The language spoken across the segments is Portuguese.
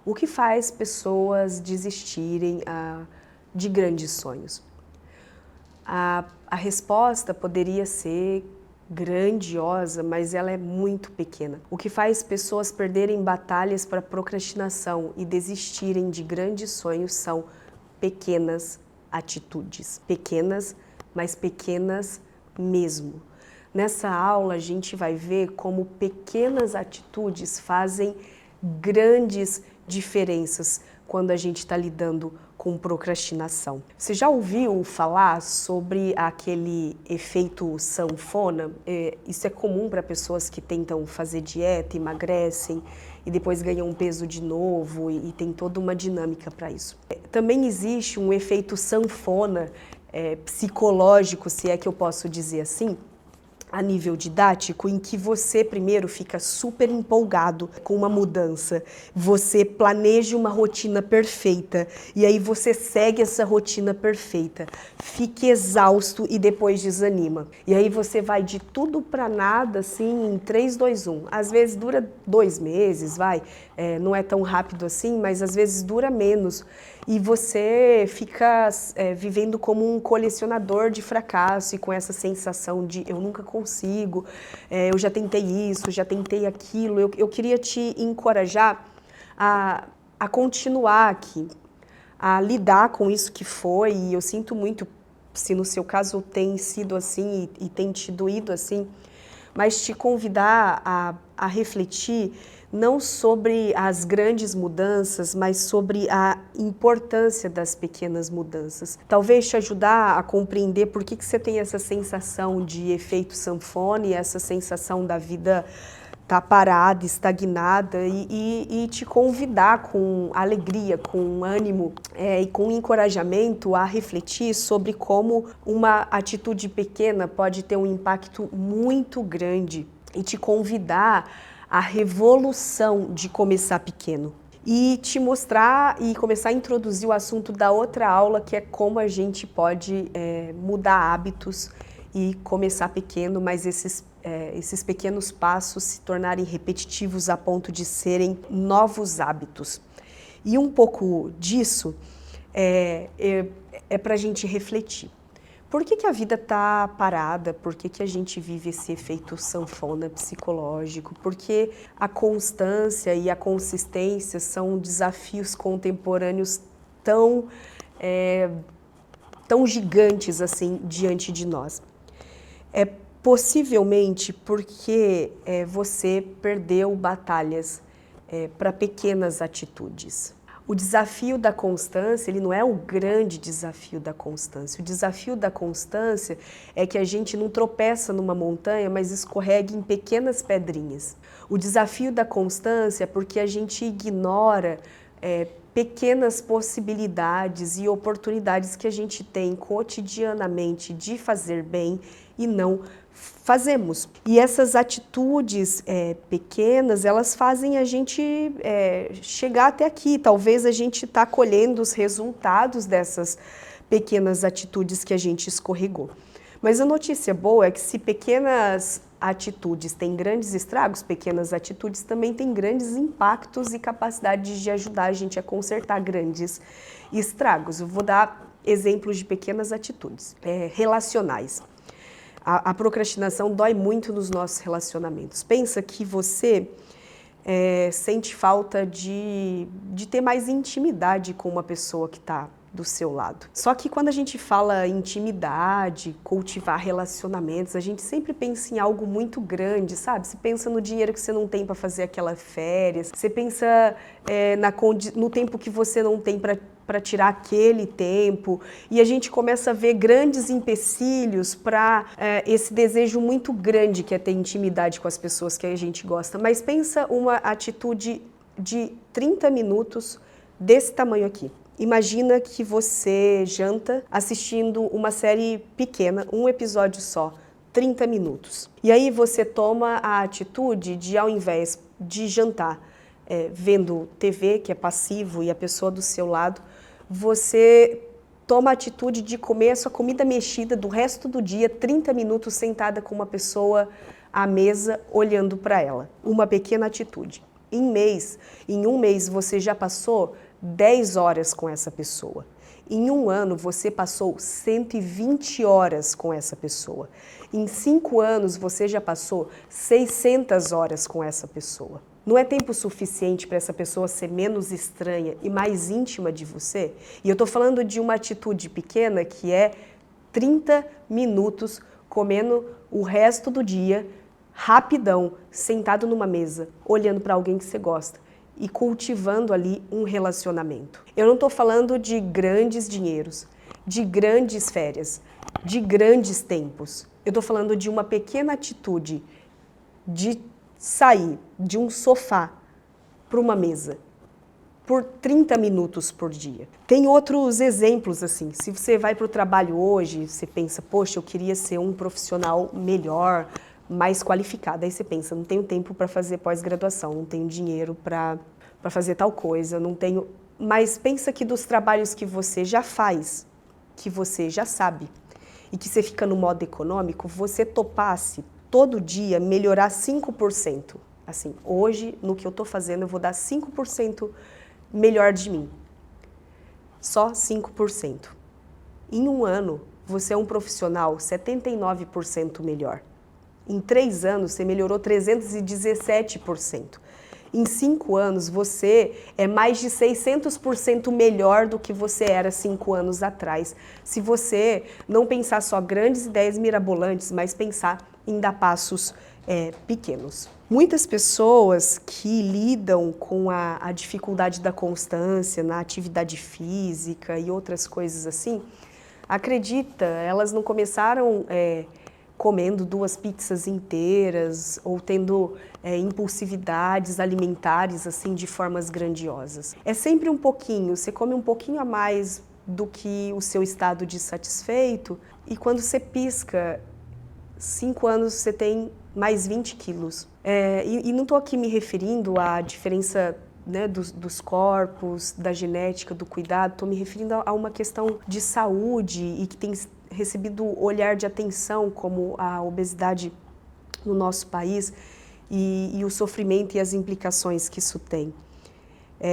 O que faz pessoas desistirem de grandes sonhos? A resposta poderia ser grandiosa, mas ela é muito pequena. O que faz pessoas perderem batalhas para procrastinação e desistirem de grandes sonhos são pequenas atitudes. Pequenas, mas pequenas mesmo. Nessa aula a gente vai ver como pequenas atitudes fazem grandes diferenças quando a gente está lidando com procrastinação. Você já ouviu falar sobre aquele efeito sanfona? Isso é comum para pessoas que tentam fazer dieta, emagrecem e depois ganham peso de novo e tem toda uma dinâmica para isso. Também existe um efeito sanfona psicológico, se é que eu posso dizer assim, a nível didático, em que você primeiro fica super empolgado com uma mudança, você planeja uma rotina perfeita e aí você segue essa rotina perfeita, fica exausto e depois desanima. E aí você vai de tudo para nada assim em 3, 2, 1. Às vezes dura 2 meses, não é tão rápido assim, mas às vezes dura menos. E você fica vivendo como um colecionador de fracasso e com essa sensação de eu nunca consigo, eu já tentei isso, já tentei aquilo. Eu queria te encorajar a continuar aqui, a lidar com isso que foi, e eu sinto muito se no seu caso tem sido assim e tem te doído assim, mas te convidar a refletir não sobre as grandes mudanças, mas sobre a importância das pequenas mudanças. Talvez te ajudar a compreender por que você tem essa sensação de efeito sanfona e essa sensação da vida estar parada, estagnada e te convidar com alegria, com ânimo e com encorajamento a refletir sobre como uma atitude pequena pode ter um impacto muito grande e te convidar à revolução de começar pequeno. E te mostrar e começar a introduzir o assunto da outra aula, que é como a gente pode mudar hábitos e começar pequeno, mas esses pequenos passos se tornarem repetitivos a ponto de serem novos hábitos. E um pouco disso é para a gente refletir. Por que a vida está parada? Por que a gente vive esse efeito sanfona psicológico? Porque a constância e a consistência são desafios contemporâneos tão gigantes assim diante de nós. Possivelmente porque você perdeu batalhas para pequenas atitudes. O desafio da constância, ele não é o grande desafio da constância. O desafio da constância é que a gente não tropeça numa montanha, mas escorrega em pequenas pedrinhas. O desafio da constância é porque a gente ignora pequenas possibilidades e oportunidades que a gente tem cotidianamente de fazer bem e não fazemos. E essas atitudes pequenas, elas fazem a gente chegar até aqui. Talvez a gente está colhendo os resultados dessas pequenas atitudes que a gente escorregou. Mas a notícia boa é que se pequenas atitudes têm grandes estragos, pequenas atitudes também têm grandes impactos e capacidade de ajudar a gente a consertar grandes estragos. Eu vou dar exemplos de pequenas atitudes relacionais. A procrastinação dói muito nos nossos relacionamentos. Pensa que você sente falta de ter mais intimidade com uma pessoa que está do seu lado. Só que quando a gente fala intimidade, cultivar relacionamentos, a gente sempre pensa em algo muito grande, sabe? Você pensa no dinheiro que você não tem para fazer aquela férias, você pensa no tempo que você não tem para tirar aquele tempo, e a gente começa a ver grandes empecilhos para esse desejo muito grande que é ter intimidade com as pessoas que a gente gosta. Mas pensa uma atitude de 30 minutos desse tamanho aqui. Imagina que você janta assistindo uma série pequena, um episódio só, 30 minutos. E aí você toma a atitude de, ao invés de jantar vendo TV, que é passivo, e a pessoa do seu lado, você toma a atitude de comer a sua comida mexida do resto do dia, 30 minutos sentada com uma pessoa à mesa, olhando para ela. Uma pequena atitude. Em um mês você já passou 10 horas com essa pessoa. Em um ano você passou 120 horas com essa pessoa. Em 5 anos você já passou 600 horas com essa pessoa. Não é tempo suficiente para essa pessoa ser menos estranha e mais íntima de você? E eu estou falando de uma atitude pequena que é 30 minutos comendo o resto do dia, rapidão, sentado numa mesa, olhando para alguém que você gosta e cultivando ali um relacionamento. Eu não estou falando de grandes dinheiros, de grandes férias, de grandes tempos. Eu estou falando de uma pequena atitude de sair de um sofá para uma mesa por 30 minutos por dia. Tem outros exemplos assim. Se você vai para o trabalho hoje, você pensa, poxa, eu queria ser um profissional melhor, mais qualificado. Aí você pensa, não tenho tempo para fazer pós-graduação, não tenho dinheiro para fazer tal coisa, não tenho... Mas pensa que dos trabalhos que você já faz, que você já sabe, e que você fica no modo econômico, você topasse todo dia melhorar 5%. Assim, hoje, no que eu estou fazendo, eu vou dar 5% melhor de mim. Só 5%. Em um ano, você é um profissional 79% melhor. Em 3 anos, você melhorou 317%. Em 5 anos, você é mais de 600% melhor do que você era 5 anos atrás. Se você não pensar só grandes ideias mirabolantes, mas pensar em dar passos pequenos. Muitas pessoas que lidam com a dificuldade da constância na atividade física e outras coisas assim, elas não começaram comendo 2 pizzas inteiras ou tendo impulsividades alimentares assim de formas grandiosas. É sempre um pouquinho, você come um pouquinho a mais do que o seu estado de satisfeito e quando você pisca, 5 anos você tem mais 20 quilos. E não estou aqui me referindo à diferença, né, dos corpos, da genética, do cuidado, estou me referindo a uma questão de saúde e que tem recebido olhar de atenção como a obesidade no nosso país e o sofrimento e as implicações que isso tem.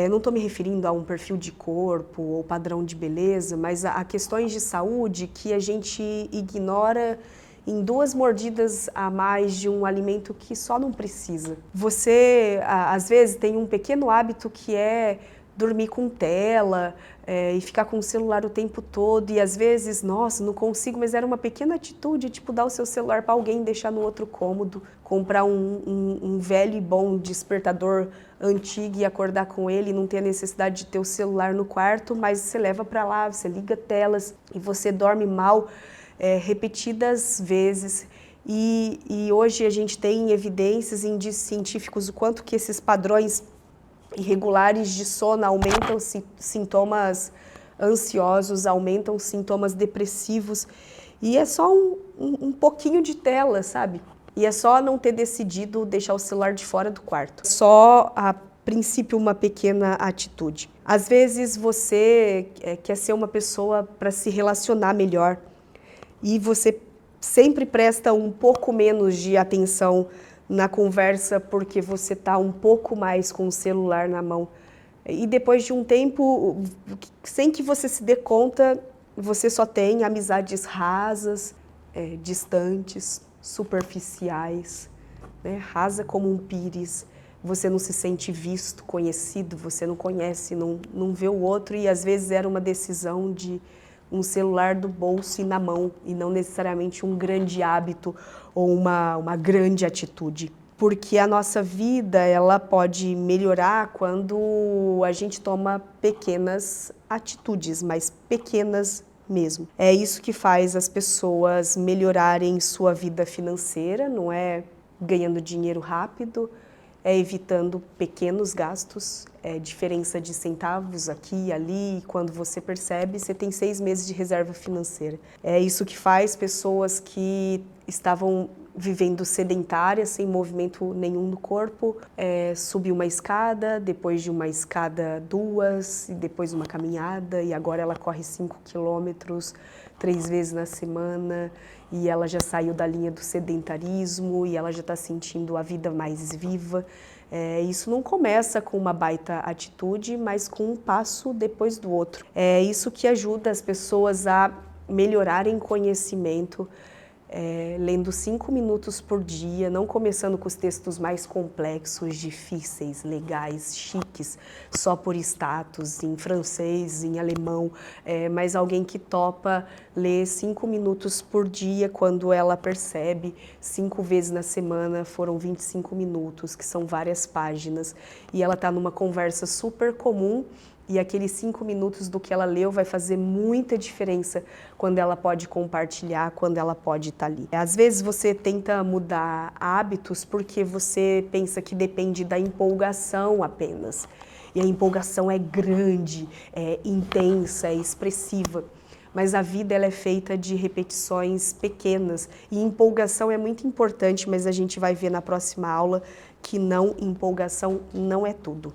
Não estou me referindo a um perfil de corpo ou padrão de beleza, mas a questões de saúde que a gente ignora em 2 mordidas a mais de um alimento que só não precisa. Você, às vezes, tem um pequeno hábito que é dormir com tela e ficar com o celular o tempo todo e às vezes, nossa, não consigo, mas era uma pequena atitude, tipo dar o seu celular para alguém e deixar no outro cômodo, comprar um velho e bom despertador antigo e acordar com ele, não ter a necessidade de ter o celular no quarto, mas você leva para lá, você liga telas e você dorme mal repetidas vezes. E hoje a gente tem evidências, indícios científicos, o quanto que esses padrões irregulares de sono aumentam sintomas ansiosos, aumentam sintomas depressivos. E é só um pouquinho de tela, sabe? E é só não ter decidido deixar o celular de fora do quarto. Só, a princípio, uma pequena atitude. Às vezes você quer ser uma pessoa para se relacionar melhor e você sempre presta um pouco menos de atenção na conversa porque você está um pouco mais com o celular na mão. E depois de um tempo, sem que você se dê conta, você só tem amizades rasas, distantes, superficiais, né? Rasa como um pires. Você não se sente visto, conhecido, você não conhece, não vê o outro e às vezes era uma decisão de um celular do bolso e na mão e não necessariamente um grande hábito ou uma grande atitude. Porque a nossa vida ela pode melhorar quando a gente toma pequenas atitudes, mas pequenas mesmo. É isso que faz as pessoas melhorarem sua vida financeira, não é ganhando dinheiro rápido, é evitando pequenos gastos, diferença de centavos aqui e ali, e quando você percebe, você tem 6 meses de reserva financeira. É isso que faz pessoas que estavam vivendo sedentária, sem movimento nenhum no corpo, subiu uma escada, depois de uma escada 2, e depois uma caminhada, e agora ela corre 5 quilômetros 3 vezes na semana, e ela já saiu da linha do sedentarismo, e ela já está sentindo a vida mais viva. Isso não começa com uma baita atitude, mas com um passo depois do outro. É isso que ajuda as pessoas a melhorarem conhecimento, lendo 5 minutos por dia, não começando com os textos mais complexos, difíceis, legais, chiques, só por status, em francês, em alemão, mas alguém que topa ler 5 minutos por dia quando ela percebe 5 vezes na semana, foram 25 minutos, que são várias páginas, e ela está numa conversa super comum, e aqueles 5 minutos do que ela leu vai fazer muita diferença quando ela pode compartilhar, quando ela pode estar ali. Às vezes você tenta mudar hábitos porque você pensa que depende da empolgação apenas. E a empolgação é grande, é intensa, é expressiva. Mas a vida ela é feita de repetições pequenas. E empolgação é muito importante, mas a gente vai ver na próxima aula que empolgação não é tudo.